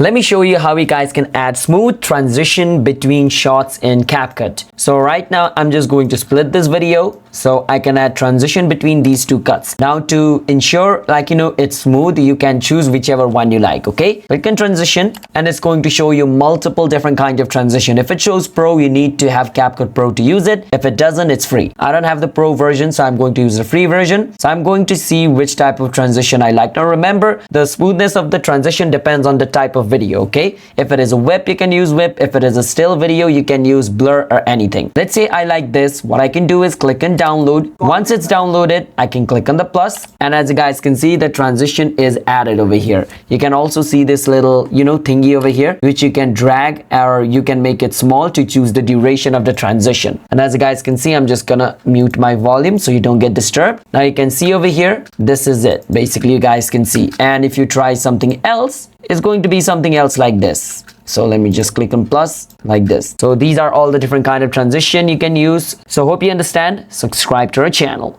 Let me show you how you guys can add smooth transition between shots in CapCut. So right now I'm just going to split this video so I can add transition between these two cuts. Now to ensure it's smooth, you can choose whichever one you like. Okay, click on transition and it's going to show you multiple different kinds of transition. If it shows pro, you need to have CapCut Pro to use it. If it doesn't, it's free. I don't have the pro version, so I'm going to use the free version. So I'm going to see which type of transition I like. Now remember, the smoothness of the transition depends on the type of video. Okay, if it is a whip, you can use whip. If it is a still video, you can use blur or anything. Let's say I like this. What I can do is click on download. Once it's downloaded, I can click on the plus, and as you guys can see, the transition is added over here. You can also see this little thingy over here, which you can drag or you can make it small to choose the duration of the transition. And as you guys can see, I'm just gonna mute my volume so you don't get disturbed. Now you can see over here, this is it. Basically, you guys can see. And if you try something else, it's going to be something else like this. So let me just click on plus like this. So these are all the different kind of transition you can use. So hope you understand. Subscribe to our channel.